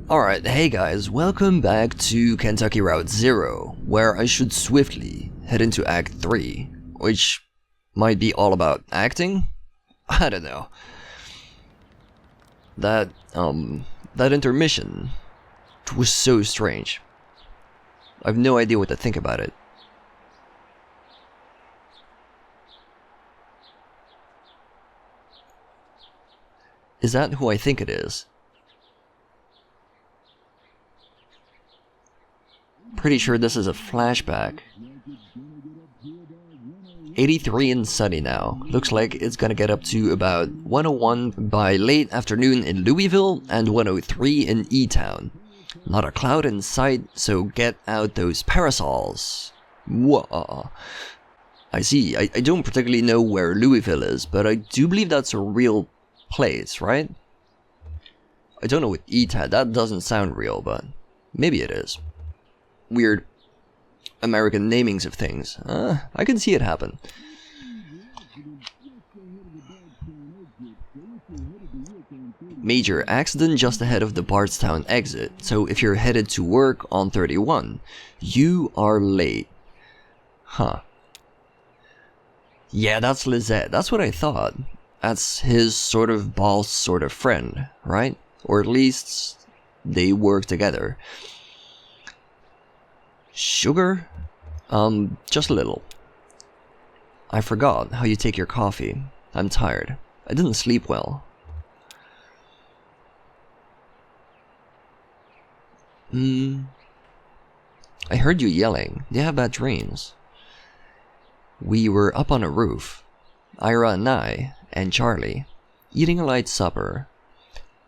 Alright, hey guys, welcome back to Kentucky Route Zero, where I should swiftly head into Act 3, which might be all about acting? I don't know. That intermission was so strange. I have no idea what to think about it. Is that who I think it is? Pretty sure this is a flashback. 83 and sunny now. Looks like it's gonna get up to about 101 by late afternoon in Louisville and 103 in E10. Not a cloud in sight, so get out those parasols. Whoa. I see. I don't particularly know where Louisville is, but I do believe that's a real place, right? I don't know what E10, that doesn't sound real, but maybe it is. Weird American namings of things. I can see it happen. Major accident just ahead of the Bardstown exit, so if you're headed to work on 31, you are late. Huh. Yeah, that's Lizette. That's what I thought. That's his sort of boss, sort of friend, right? Or at least they work together. Sugar? Just a little. I forgot how you take your coffee. I'm tired. I didn't sleep well. I heard you yelling. Do you have bad dreams? We were up on a roof. Ira and I, and Charlie, eating a light supper.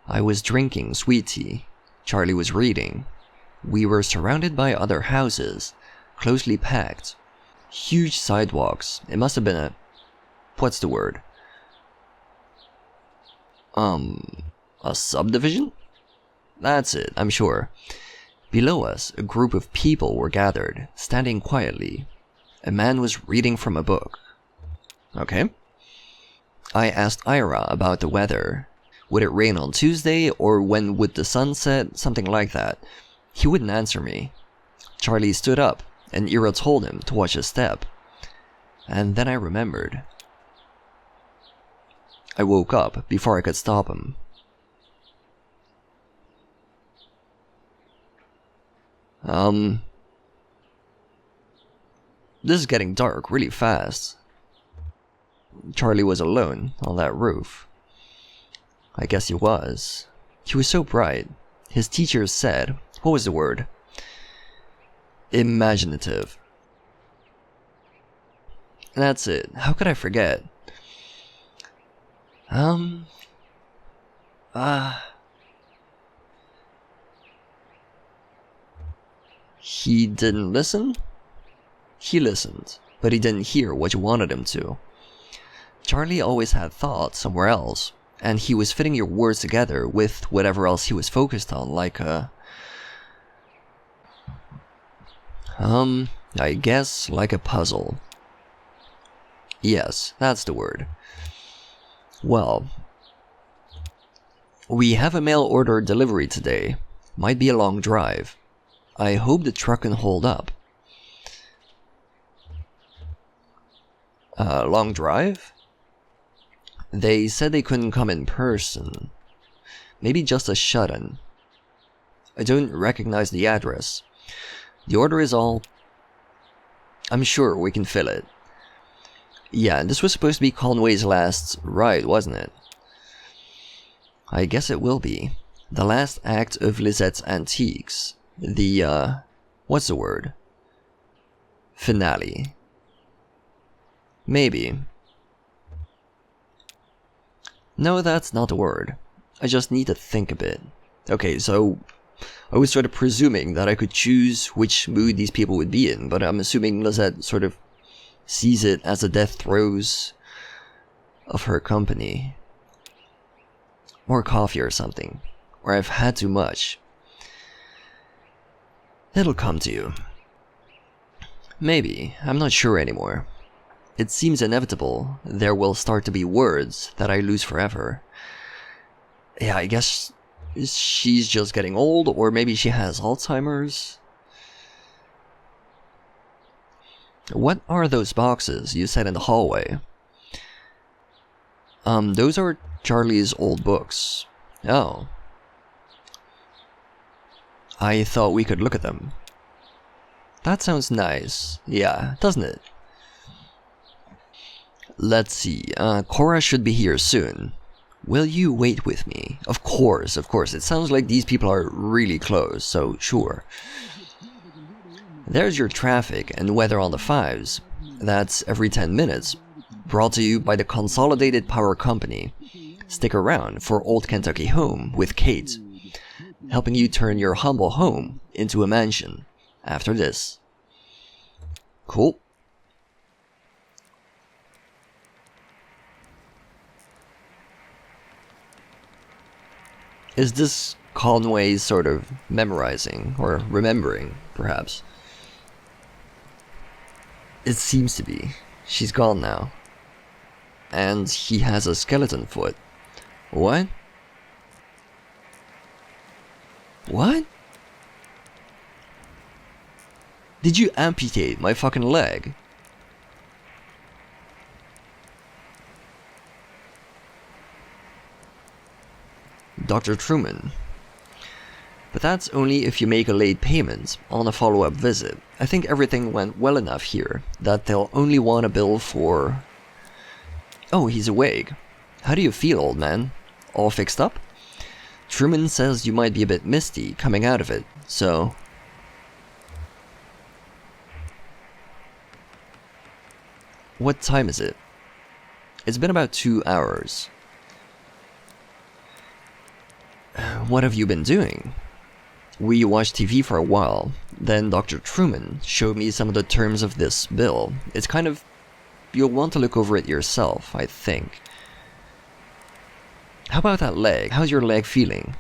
I was drinking sweet tea. Charlie was reading. We were surrounded by other houses, closely packed. Huge sidewalks. It must have been a... what's the word? A subdivision? That's it, I'm sure. Below us, a group of people were gathered, standing quietly. A man was reading from a book. Okay. I asked Ira about the weather. Would it rain on Tuesday, or when would the sun set? Something like that. He wouldn't answer me. Charlie stood up, and Ira told him to watch his step. And then I remembered. I woke up before I could stop him. This is getting dark really fast. Charlie was alone on that roof. I guess he was. He was so bright. His teachers said, what was the word? Imaginative. That's it. How could I forget? He didn't listen? He listened, but he didn't hear what you wanted him to. Charlie always had thoughts somewhere else, and he was fitting your words together with whatever else he was focused on, like I guess like a puzzle. Yes, that's the word. Well, we have a mail order delivery today. Might be a long drive. I hope the truck can hold up. Long drive? They said they couldn't come in person. Maybe just a shut-in. I don't recognize the address. The order is all... I'm sure we can fill it. Yeah, this was supposed to be Conway's last ride, wasn't it? I guess it will be. The last act of Lizette's Antiques. The, what's the word? Finale. Maybe. No, that's not the word. I just need to think a bit. Okay, so I was sort of presuming that I could choose which mood these people would be in, but I'm assuming Lizette sort of sees it as the death throes of her company. More coffee or something. Or I've had too much. It'll come to you. Maybe. I'm not sure anymore. It seems inevitable there will start to be words that I lose forever. Yeah, I guess she's just getting old, or maybe she has Alzheimer's. What are those boxes you said in the hallway? Those are Charlie's old books. Oh. I thought we could look at them. That sounds nice. Yeah, doesn't it? Let's see. Cora should be here soon. Will you wait with me? Of course, of course. It sounds like these people are really close, so sure. There's your traffic and weather on the 5s. That's every 10 minutes. Brought to you by the Consolidated Power Company. Stick around for Old Kentucky Home with Kate, helping you turn your humble home into a mansion after this. Cool. Is this Conway sort of memorizing or remembering, perhaps? It seems to be. She's gone now. And he has a skeleton foot. What? What? Did you amputate my fucking leg? Dr. Truman. But that's only if you make a late payment on a follow-up visit. I think everything went well enough here that they'll only want a bill for... Oh, he's awake. How do you feel, old man? All fixed up? Truman says you might be a bit misty coming out of it, so... What time is it? It's been about 2 hours. What have you been doing? We watched TV for a while, then Dr. Truman showed me some of the terms of this bill. It's kind of... You'll want to look over it yourself, I think. How about that leg? How's your leg feeling?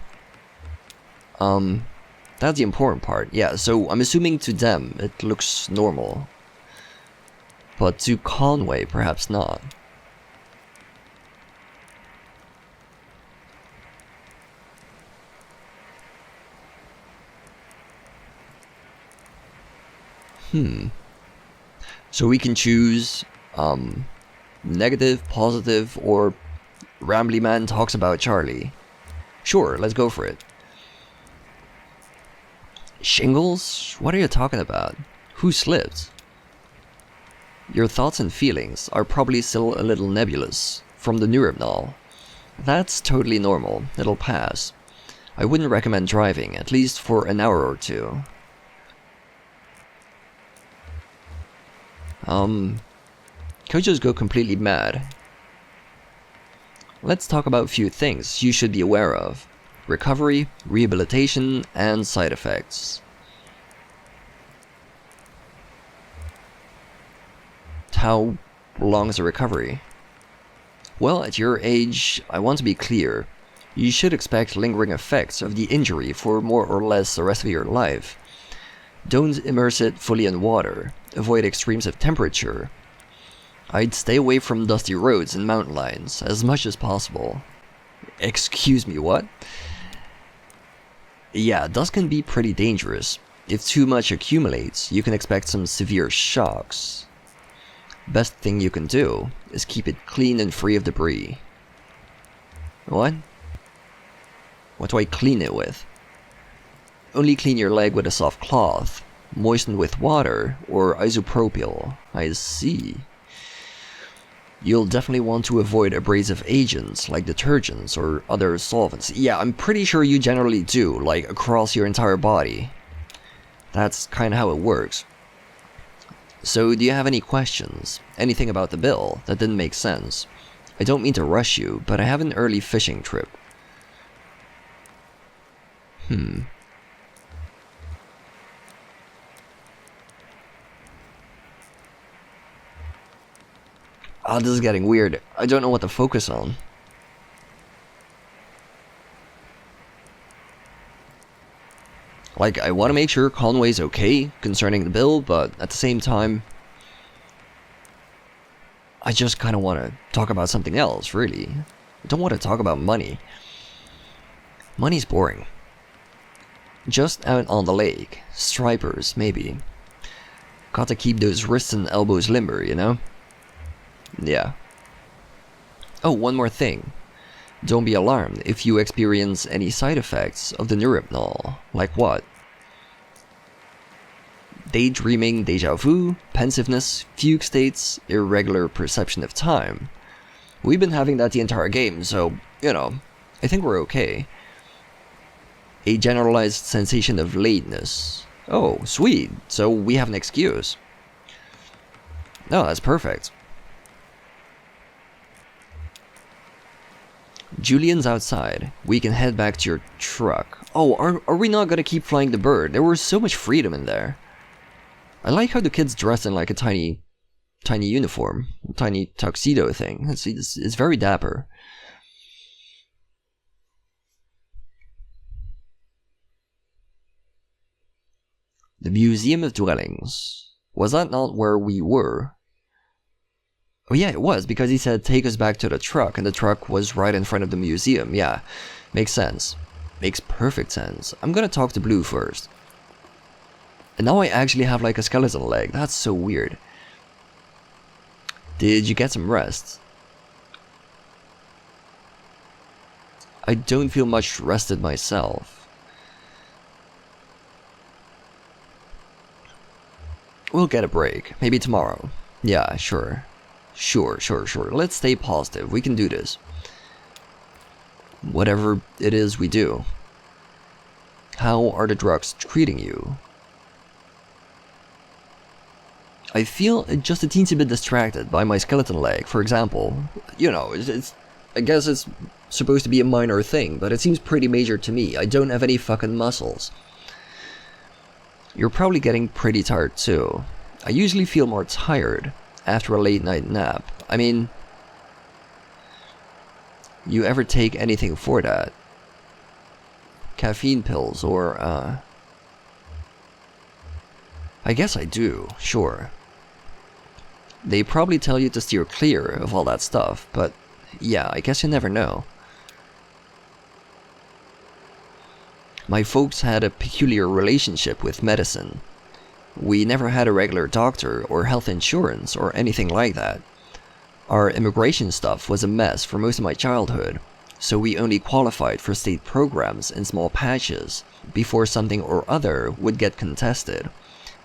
That's the important part. Yeah, so I'm assuming to them it looks normal. But to Conway, perhaps not. So we can choose negative, positive, or Rambly Man talks about Charlie. Sure, let's go for it. Shingles? What are you talking about? Who slipped? Your thoughts and feelings are probably still a little nebulous from the neurobenal. That's totally normal. It'll pass. I wouldn't recommend driving, at least for an hour or two. Could just go completely mad. Let's talk about a few things you should be aware of. Recovery, rehabilitation, and side effects. How long is the recovery? Well, at your age, I want to be clear. You should expect lingering effects of the injury for more or less the rest of your life. Don't immerse it fully in water. Avoid extremes of temperature. I'd stay away from dusty roads and mountain lines as much as possible. Excuse me, what? Yeah, dust can be pretty dangerous. If too much accumulates, you can expect some severe shocks. Best thing you can do is keep it clean and free of debris. What? What do I clean it with? Only clean your leg with a soft cloth, moistened with water or isopropyl. I see. You'll definitely want to avoid abrasive agents like detergents or other solvents. Yeah, I'm pretty sure you generally do, like across your entire body. That's kind of how it works. So, do you have any questions? Anything about the bill that didn't make sense? I don't mean to rush you, but I have an early fishing trip. Oh, this is getting weird. I don't know what to focus on. Like, I want to make sure Conway's okay concerning the bill, but at the same time, I just kind of want to talk about something else, really. I don't want to talk about money. Money's boring. Just out on the lake. Stripers, maybe. Gotta keep those wrists and elbows limber, you know? Yeah. Oh, one more thing. Don't be alarmed if you experience any side effects of the Neuropnol. Like what? Daydreaming, deja vu, pensiveness, fugue states, irregular perception of time. We've been having that the entire game, so, you know, I think we're okay. A generalized sensation of lateness. Oh, sweet, so we have an excuse. No, that's perfect. Julian's outside. We can head back to your truck. Oh, are we not gonna keep flying the bird? There was so much freedom in there. I like how the kid's dressed in like a tiny uniform. Tiny tuxedo thing. It's very dapper. The Museum of Dwellings. Was that not where we were? Oh yeah, it was, because he said take us back to the truck, and the truck was right in front of the museum. Yeah, makes sense. Makes perfect sense. I'm gonna talk to Blue first. And now I actually have like a skeleton leg. That's so weird. Did you get some rest? I don't feel much rested myself. We'll get a break. Maybe tomorrow. Yeah, sure. Sure. Let's stay positive. We can do this. Whatever it is we do. How are the drugs treating you? I feel just a teensy bit distracted by my skeleton leg, for example. You know, I guess it's supposed to be a minor thing, but it seems pretty major to me. I don't have any fucking muscles. You're probably getting pretty tired too. I usually feel more tired after a late night nap. I mean, you ever take anything for that? Caffeine pills or, I guess I do, sure. They probably tell you to steer clear of all that stuff, but yeah, I guess you never know. My folks had a peculiar relationship with medicine. We never had a regular doctor or health insurance or anything like that. Our immigration stuff was a mess for most of my childhood, so we only qualified for state programs in small patches before something or other would get contested,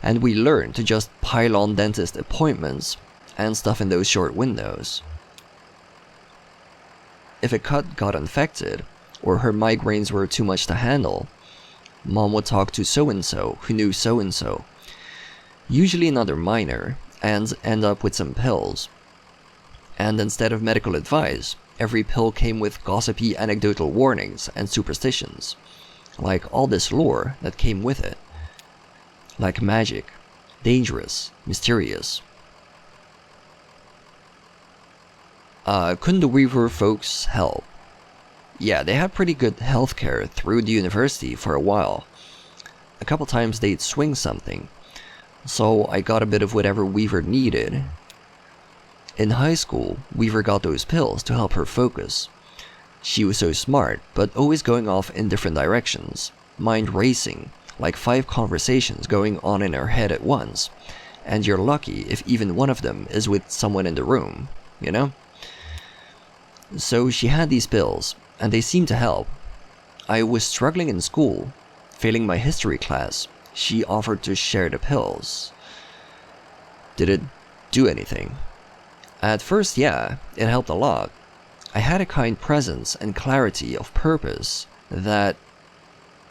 and we learned to just pile on dentist appointments and stuff in those short windows. If a cut got infected, or her migraines were too much to handle, Mom would talk to so-and-so who knew so-and-so, usually another minor, and end up with some pills. And instead of medical advice, every pill came with gossipy anecdotal warnings and superstitions, like all this lore that came with it. Like magic, dangerous, mysterious. Couldn't the Weaver folks help? Yeah, they had pretty good healthcare through the university for a while. A couple times they'd swing something, so I got a bit of whatever Weaver needed. In high school, Weaver got those pills to help her focus. She was so smart, but always going off in different directions, mind racing, like 5 conversations going on in her head at once, and you're lucky if even one of them is with someone in the room, you know? So she had these pills, and they seemed to help. I was struggling in school, failing my history class. She offered to share the pills. Did it do anything? At first, yeah, it helped a lot. I had a kind presence and clarity of purpose that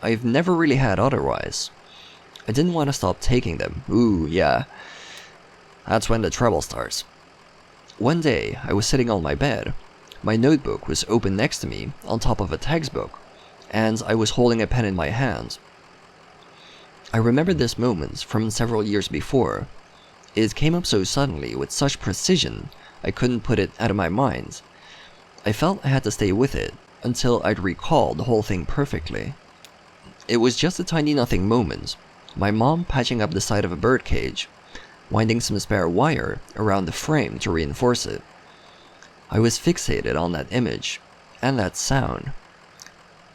I've never really had otherwise. I didn't want to stop taking them. Ooh, yeah. That's when the trouble starts. One day, I was sitting on my bed. My notebook was open next to me, on top of a textbook, and I was holding a pen in my hand. I remember this moment from several years before. It came up so suddenly, with such precision, I couldn't put it out of my mind. I felt I had to stay with it, until I'd recall the whole thing perfectly. It was just a tiny nothing moment. My mom patching up the side of a birdcage, winding some spare wire around the frame to reinforce it. I was fixated on that image, and that sound.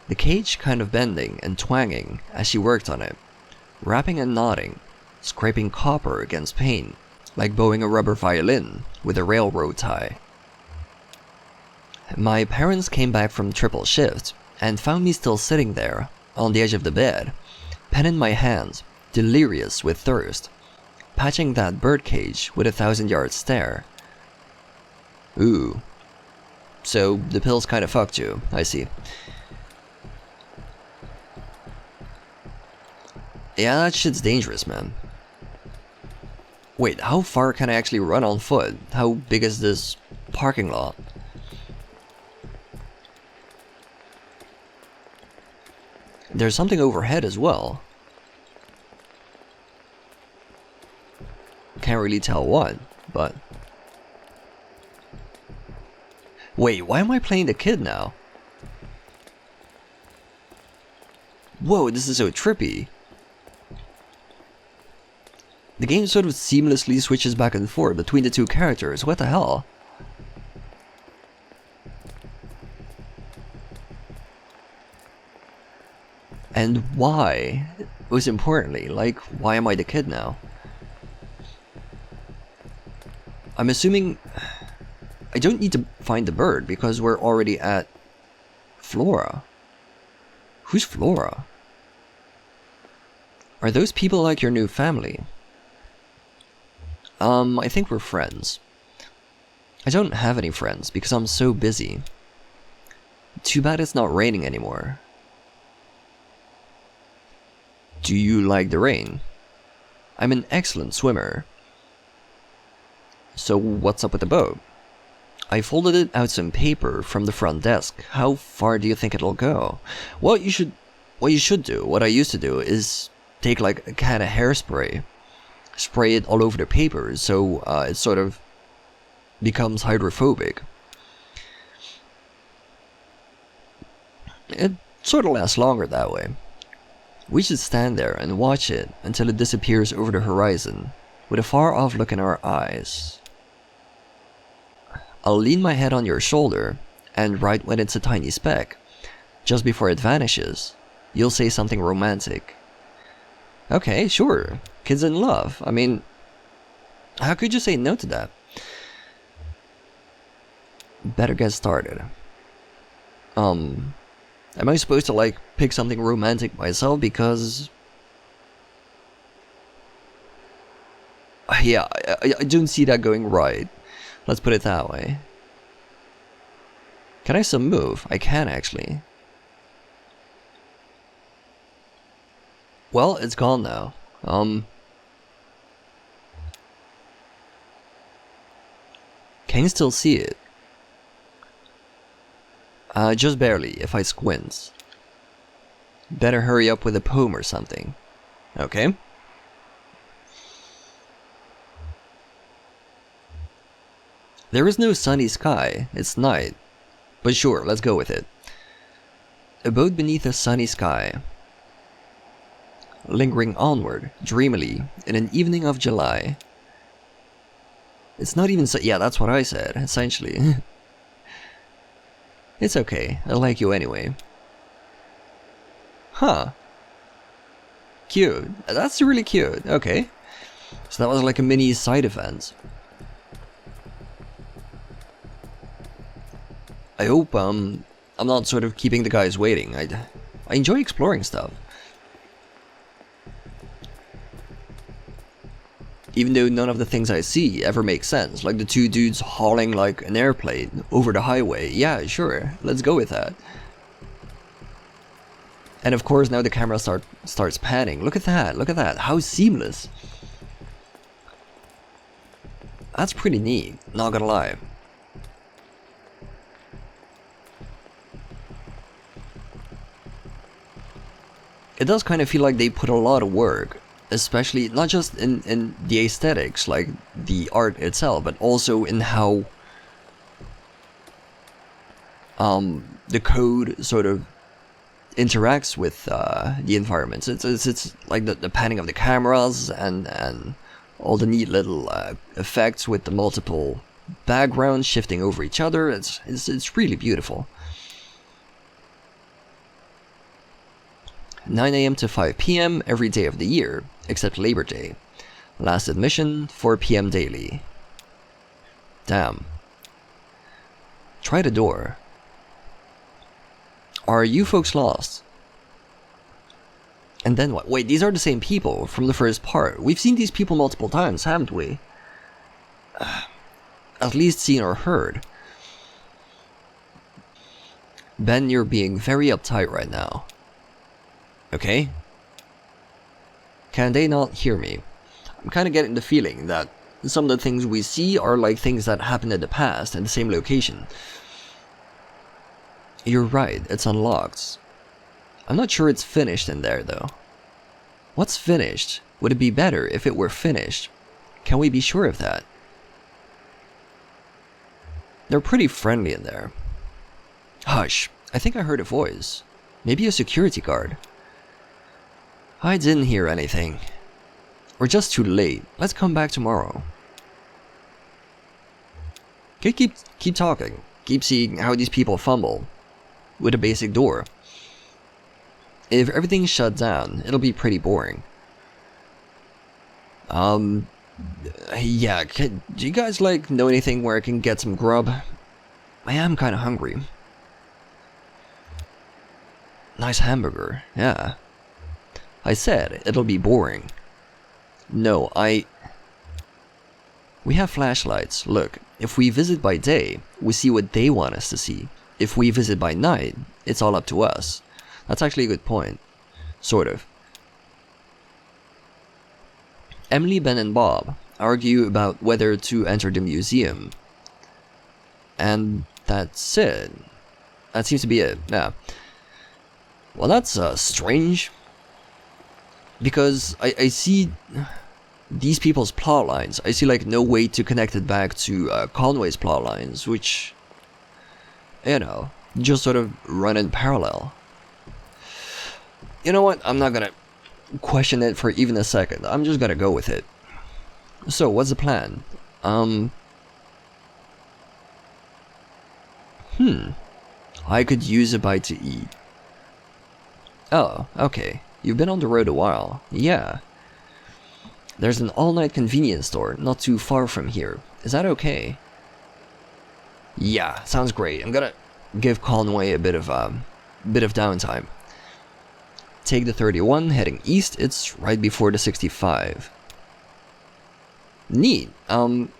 the cage kind of bending and twanging as she worked on it, rapping and nodding, scraping copper against paint, like bowing a rubber violin with a railroad tie. My parents came back from triple shift and found me still sitting there on the edge of the bed, pen in my hand, delirious with thirst, patching that birdcage with a 1,000-yard stare. Ooh. So the pills kind of fucked you, I see. Yeah, that shit's dangerous, man. Wait, how far can I actually run on foot? How big is this parking lot? There's something overhead as well. Can't really tell what, but... Wait, why am I playing the kid now? Whoa, this is so trippy. The game sort of seamlessly switches back and forth between the two characters. What the hell? And why? Most importantly, like, why am I the kid now? I'm assuming I don't need to find the bird because we're already at Flora. Who's Flora? Are those people like your new family? I think we're friends. I don't have any friends because I'm so busy. Too bad it's not raining anymore. Do you like the rain? I'm an excellent swimmer. So what's up with the boat? I folded it out some paper from the front desk. How far do you think it'll go? What you should do, what I used to do, is take like a can of hairspray, spray it all over the paper so it sort of becomes hydrophobic. It sort of lasts longer that way. We should stand there and watch it until it disappears over the horizon, with a far-off look in our eyes. I'll lean my head on your shoulder, and right when it's a tiny speck, just before it vanishes, you'll say something romantic. Okay, sure. Kids in love. I mean, how could you say no to that? Better get started. Am I supposed to, like, pick something romantic myself because... Yeah, I don't see that going right. Let's put it that way. Can I still move? I can, actually. Well, it's gone now. Can you still see it? Just barely, if I squint. Better hurry up with a poem or something. Okay. There is no sunny sky, it's night. But sure, let's go with it. A boat beneath a sunny sky. Lingering onward, dreamily, in an evening of July. It's not even so... Yeah, that's what I said, essentially. It's okay, I like you anyway. Huh. Cute. That's really cute, okay. So that was like a mini side event. I hope, I'm not sort of keeping the guys waiting. I enjoy exploring stuff. Even though none of the things I see ever make sense, like the two dudes hauling like an airplane over the highway. Yeah, sure, let's go with that. And of course now the camera starts panning. Look at that, how seamless. That's pretty neat, not gonna lie. It does kind of feel like they put a lot of work, especially not just in the aesthetics, like the art itself, but also in how the code sort of interacts with the environments. It's like the panning of the cameras and all the neat little effects with the multiple backgrounds shifting over each other. It's really beautiful. 9 a.m. to 5 p.m. every day of the year, except Labor Day. Last admission, 4 p.m. daily. Damn. Try the door. Are you folks lost? And then what? Wait, these are the same people from the first part. We've seen these people multiple times, haven't we? At least seen or heard. Ben, you're being very uptight right now. Okay? Can they not hear me? I'm kinda getting the feeling that some of the things we see are like things that happened in the past in the same location. You're right, it's unlocked. I'm not sure it's finished in there though. What's finished? Would it be better if it were finished? Can we be sure of that? They're pretty friendly in there. Hush, I think I heard a voice. Maybe a security guard. I didn't hear anything. We're just too late. Let's come back tomorrow. Okay, keep talking. Keep seeing how these people fumble with a basic door. If everything's shut down, it'll be pretty boring. Yeah, do you guys like know anything where I can get some grub? I am kind of hungry. Nice hamburger, yeah. I said it'll be boring. No, we have flashlights. Look, if we visit by day, we see what they want us to see. If we visit by night, it's all up to us. That's actually a good point. Sort of. Emily, Ben, and Bob argue about whether to enter the museum. And that's it. That seems to be it, yeah. Well, that's strange. Because I see these people's plot lines. I see like no way to connect it back to Conway's plot lines, which, you know, just sort of run in parallel. You know what? I'm not gonna question it for even a second. I'm just gonna go with it. So, what's the plan? I could use a bite to eat. Oh, okay. You've been on the road a while. Yeah. There's an all-night convenience store not too far from here. Is that okay? Yeah, sounds great. I'm gonna give Conway a bit of downtime. Take the 31 heading east. It's right before the 65. Neat. Can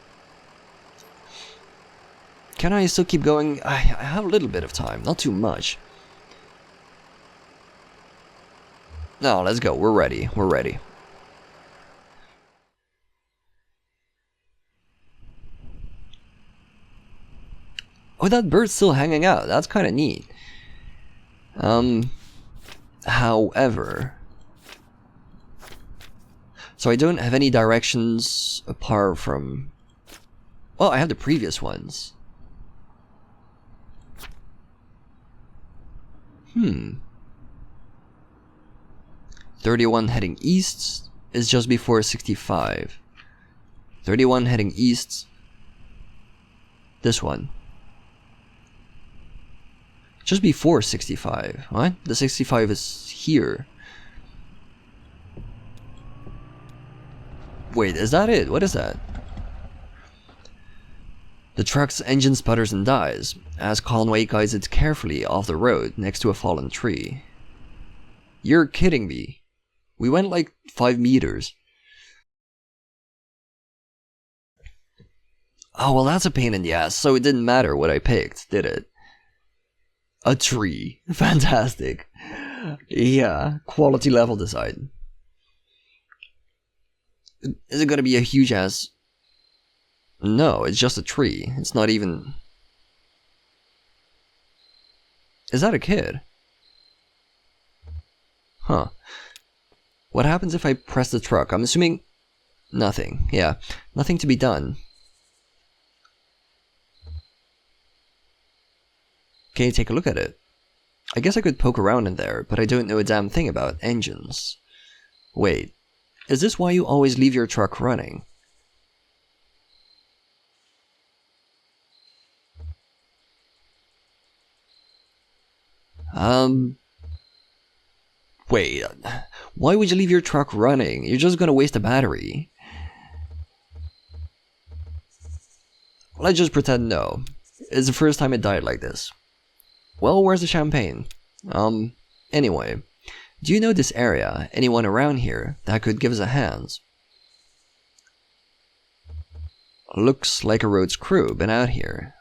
I still keep going? I have a little bit of time, not too much. No, let's go. We're ready. We're ready. Oh, that bird's still hanging out. That's kind of neat. However, so I don't have any directions apart from... Well, I have the previous ones. 31 heading east is just before 65. 31 heading east. This one. Just before 65. What? The 65 is here. Wait, is that it? What is that? The truck's engine sputters and dies as Conway guides it carefully off the road next to a fallen tree. You're kidding me. We went like 5 meters. Oh, well, that's a pain in the ass, so it didn't matter what I picked, did it? A tree. Fantastic. Yeah, quality level design. Is it gonna be a huge ass? No, it's just a tree. It's not even... Is that a kid? Huh. What happens if I press the truck? I'm assuming... Nothing. Yeah, nothing to be done. Can you take a look at it? I guess I could poke around in there, but I don't know a damn thing about engines. Wait, is this why you always leave your truck running? Wait, why would you leave your truck running? You're just gonna waste a battery. Let's just pretend no. It's the first time it died like this. Well, where's the champagne? Anyway, do you know this area? Anyone around here that could give us a hand? Looks like a road's crew been out here.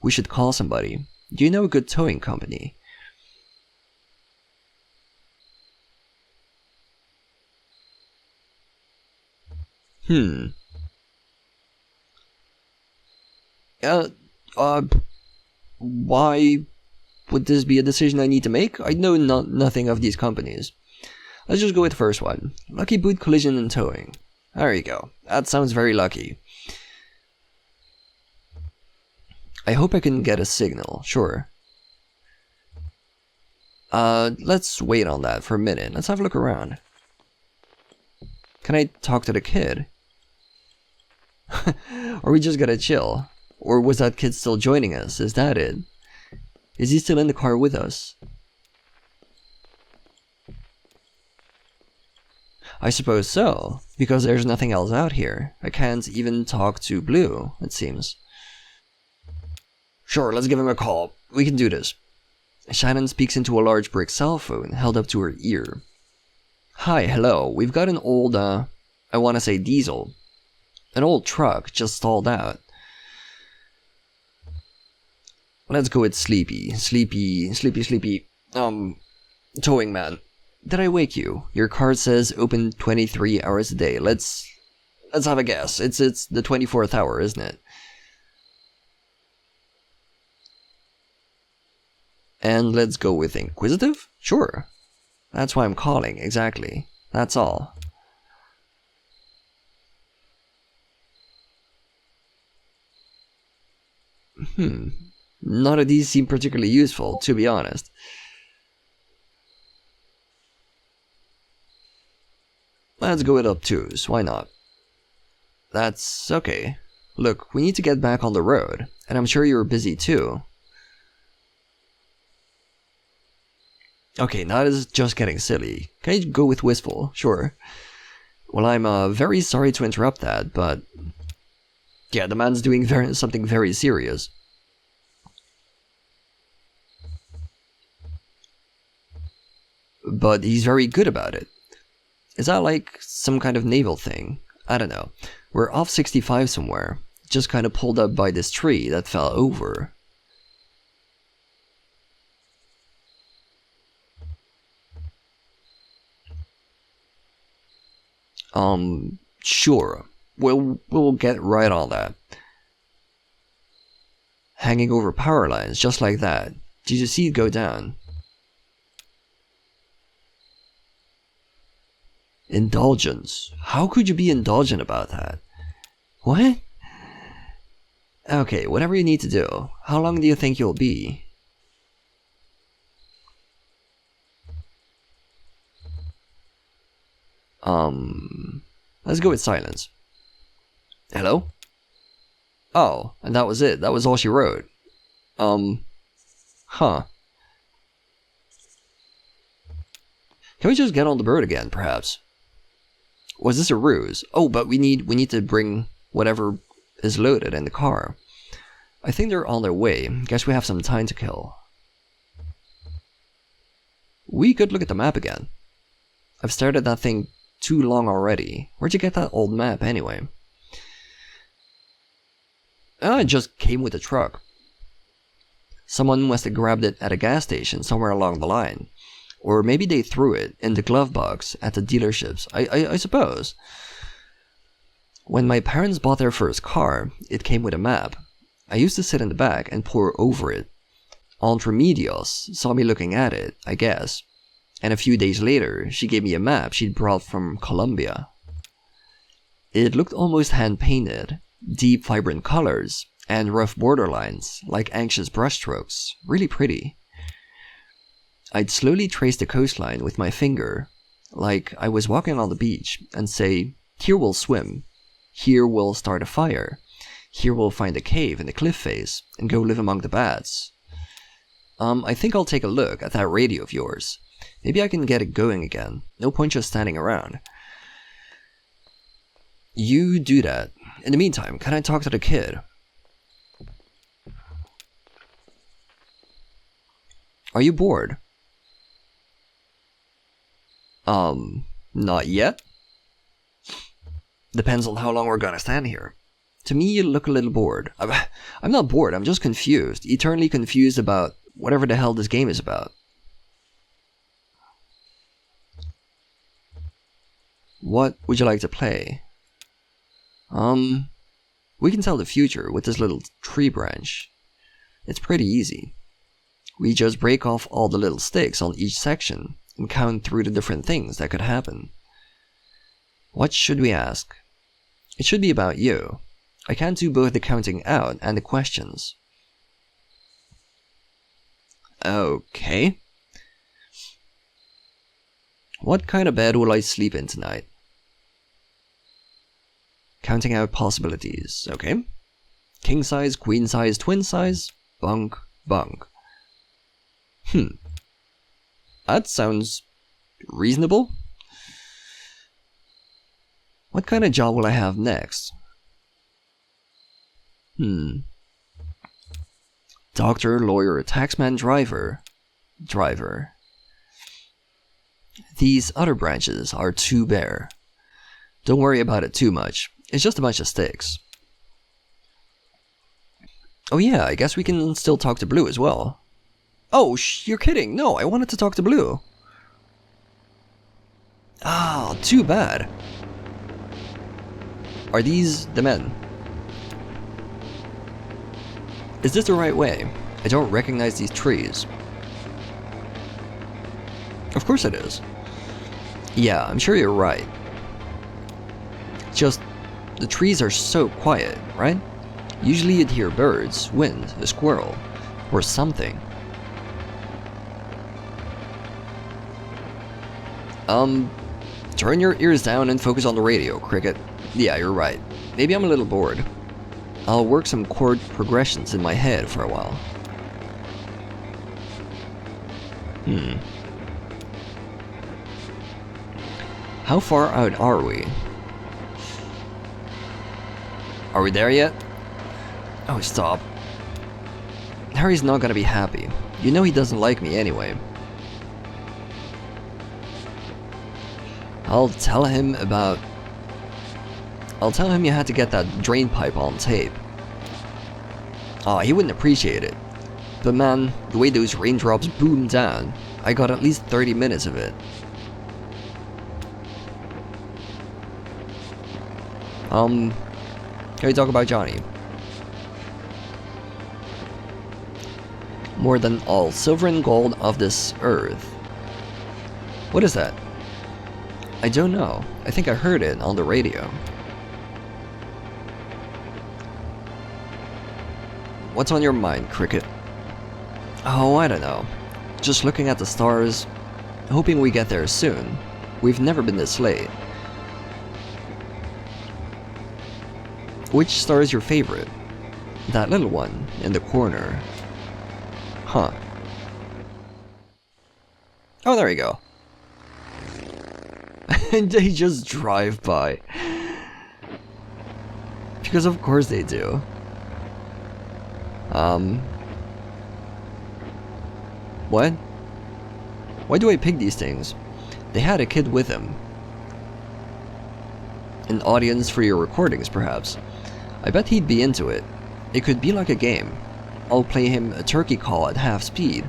We should call somebody. Do you know a good towing company? Uh, uh, why would this be a decision I need to make? I know nothing of these companies. Let's just go with the first one. Lucky Boot Collision and Towing. There you go. That sounds very lucky. I hope I can get a signal, sure. Let's wait on that for a minute. Let's have a look around. Can I talk to the kid? Or we just gotta chill? Or was that kid still joining us? Is that it? Is he still in the car with us? I suppose so, because there's nothing else out here. I can't even talk to Blue, it seems. Sure, let's give him a call. We can do this. Shannon speaks into a large brick cell phone held up to her ear. Hi, hello. We've got an old, I want to say diesel. An old truck just stalled out. Let's go with Sleepy, towing man. Did I wake you? Your card says open 23 hours a day. Let's have a guess. It's the 24th hour, isn't it? And let's go with inquisitive? Sure. That's why I'm calling, exactly. That's all. None of these seem particularly useful, to be honest. Let's go with obtuse, why not? That's okay. Look, we need to get back on the road, and I'm sure you're busy too. Okay, now this is just getting silly. Can I go with wistful? Sure. Well, I'm very sorry to interrupt that, but yeah, the man's doing something very serious. But he's very good about it. Is that like some kind of naval thing? I don't know. We're off 65 somewhere, just kind of pulled up by this tree that fell over. Sure. We'll get right on that. Hanging over power lines, just like that. Did you see it go down? Indulgence. How could you be indulgent about that? What? Okay, whatever you need to do. How long do you think you'll be? Let's go with silence. Hello? Oh, and that was it. That was all she wrote. Huh. Can we just get on the bird again, perhaps? Was this a ruse? Oh, but we need to bring whatever is loaded in the car. I think they're on their way. Guess we have some time to kill. We could look at the map again. I've started that thing too long already. Where'd you get that old map anyway? It just came with the truck. Someone must have grabbed it at a gas station somewhere along the line. Or maybe they threw it in the glove box at the dealerships, I suppose. When my parents bought their first car, it came with a map. I used to sit in the back and pore over it. Aunt Remedios saw me looking at it, I guess. And a few days later, she gave me a map she'd brought from Colombia. It looked almost hand-painted, deep vibrant colors, and rough borderlines, like anxious brushstrokes, really pretty. I'd slowly trace the coastline with my finger, like I was walking on the beach, and say, here we'll swim, here we'll start a fire, here we'll find a cave in the cliff face, and go live among the bats. I think I'll take a look at that radio of yours. Maybe I can get it going again. No point just standing around. You do that. In the meantime, can I talk to the kid? Are you bored? Not yet. Depends on how long we're gonna stand here. To me, you look a little bored. I'm not bored, I'm just confused. Eternally confused about whatever the hell this game is about. What would you like to play? We can tell the future with this little tree branch. It's pretty easy. We just break off all the little sticks on each section and count through the different things that could happen. What should we ask? It should be about you. I can't do both the counting out and the questions. Okay. What kind of bed will I sleep in tonight? Counting out possibilities, okay? King size, queen size, twin size, bunk, bunk. That sounds reasonable. What kind of job will I have next? Doctor, lawyer, taxman, driver. Driver. These other branches are too bare. Don't worry about it too much. It's just a bunch of sticks. Oh yeah, I guess we can still talk to Blue as well. Oh, you're kidding. No, I wanted to talk to Blue. Ah, too bad. Are these the men? Is this the right way? I don't recognize these trees. Of course it is. Yeah, I'm sure you're right. Just, the trees are so quiet, right? Usually you'd hear birds, wind, a squirrel, or something. Turn your ears down and focus on the radio, Cricket. Yeah, you're right. Maybe I'm a little bored. I'll work some chord progressions in my head for a while. How far out are we? Are we there yet? Oh, stop. Harry's not gonna be happy. You know he doesn't like me anyway. I'll tell him you had to get that drain pipe on tape. Aw, he wouldn't appreciate it. But man, the way those raindrops boomed down, I got at least 30 minutes of it. Can we talk about Johnny? More than all silver and gold of this earth. What is that? I don't know. I think I heard it on the radio. What's on your mind, Cricket? Oh, I don't know. Just looking at the stars, hoping we get there soon. We've never been this late. Which star is your favorite? That little one in the corner. Huh. Oh, there you go. And they just drive by. Because of course they do. What? Why do I pick these things? They had a kid with him. An audience for your recordings, perhaps. I bet he'd be into it. It could be like a game. I'll play him a turkey call at half speed,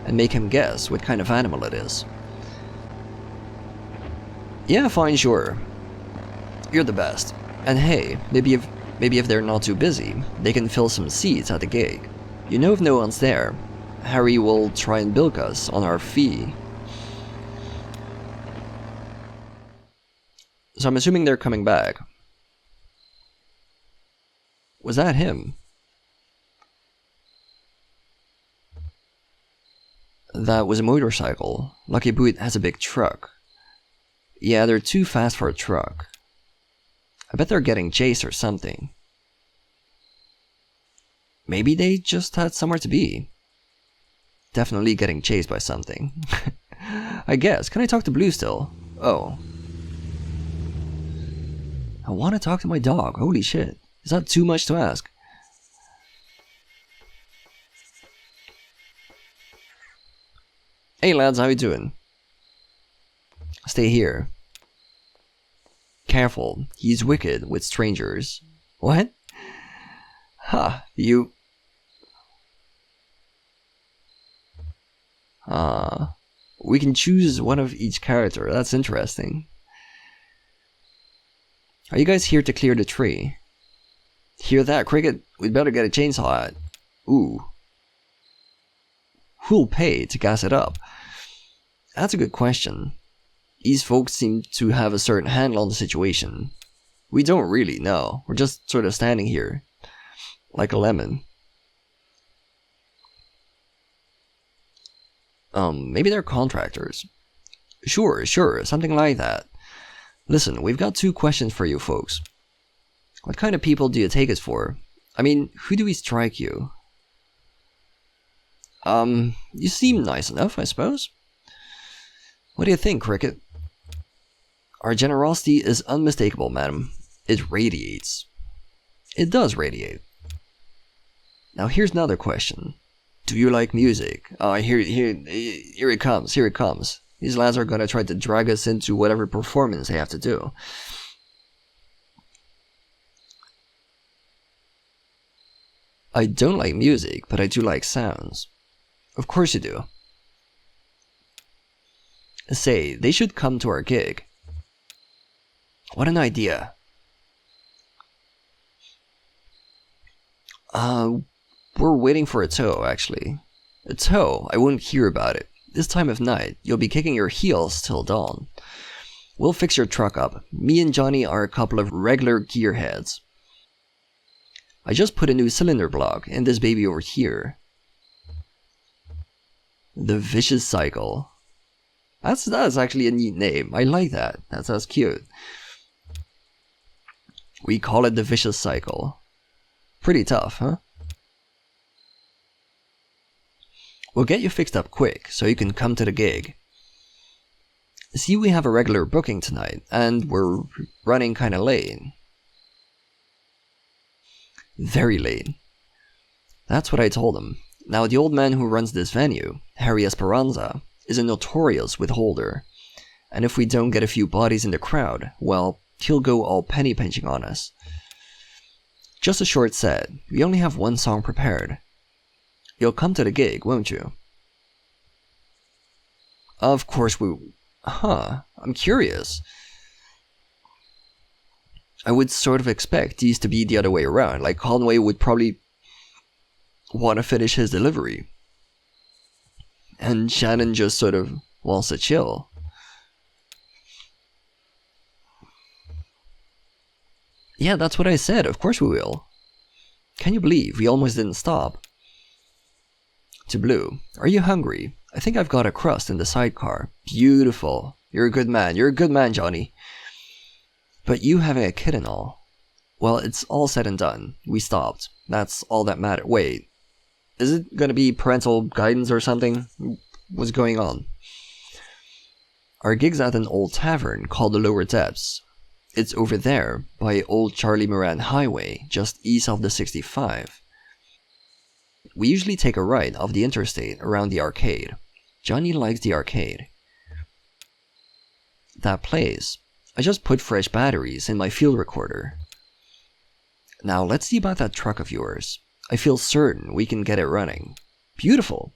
and make him guess what kind of animal it is. Yeah, fine, sure. You're the best. And hey, maybe if they're not too busy, they can fill some seats at the gig. You know, if no one's there, Harry will try and bilk us on our fee. So I'm assuming they're coming back. Was that him? That was a motorcycle. Lucky Boot has a big truck. Yeah, they're too fast for a truck. I bet they're getting chased or something. Maybe they just had somewhere to be. Definitely getting chased by something. I guess. Can I talk to Blue still? Oh. I want to talk to my dog. Holy shit. Is that too much to ask? Hey lads, how you doing? Stay here. Careful, he's wicked with strangers. What? Ha, you... we can choose one of each character. That's interesting. Are you guys here to clear the tree? Hear that, Cricket? We'd better get a chainsaw out. Ooh. Who'll pay to gas it up? That's a good question. These folks seem to have a certain handle on the situation. We don't really know. We're just sort of standing here. Like a lemon. Maybe they're contractors. Sure, something like that. Listen, we've got 2 questions for you folks. What kind of people do you take us for? I mean, who do we strike you? You seem nice enough, I suppose. What do you think, Cricket? Our generosity is unmistakable, madam. It radiates. It does radiate. Now here's another question. Do you like music? Here it comes, here it comes. These lads are gonna try to drag us into whatever performance they have to do. I don't like music, but I do like sounds. Of course you do. Say, they should come to our gig. What an idea. We're waiting for a tow, actually. A tow? I wouldn't hear about it. This time of night, you'll be kicking your heels till dawn. We'll fix your truck up. Me and Johnny are a couple of regular gearheads. I just put a new cylinder block in this baby over here. The Vicious Cycle. That's actually a neat name. I like that. That's cute. We call it the Vicious Cycle. Pretty tough, huh? We'll get you fixed up quick, so you can come to the gig. See, we have a regular booking tonight, and we're running kinda late. Very late. That's what I told him. Now, the old man who runs this venue, Harry Esperanza, is a notorious withholder. And if we don't get a few bodies in the crowd, well, he'll go all penny pinching on us. Just a short set. We only have 1 song prepared. You'll come to the gig, won't you? Of course we... Huh, I'm curious. I would sort of expect these to be the other way around, like Conway would probably want to finish his delivery. And Shannon just sort of wants to chill. Yeah, that's what I said, of course we will. Can you believe we almost didn't stop? To Blue, are you hungry? I think I've got a crust in the sidecar. Beautiful. You're a good man, Johnny. But you having a kid and all. Well, it's all said and done. We stopped. That's all that matters. Wait. Is it gonna be parental guidance or something? What's going on? Our gig's at an old tavern called the Lower Depths. It's over there, by Old Charlie Moran Highway, just east of the 65. We usually take a right off the interstate around the arcade. Johnny likes the arcade. That place. I just put fresh batteries in my field recorder. Now let's see about that truck of yours. I feel certain we can get it running. Beautiful.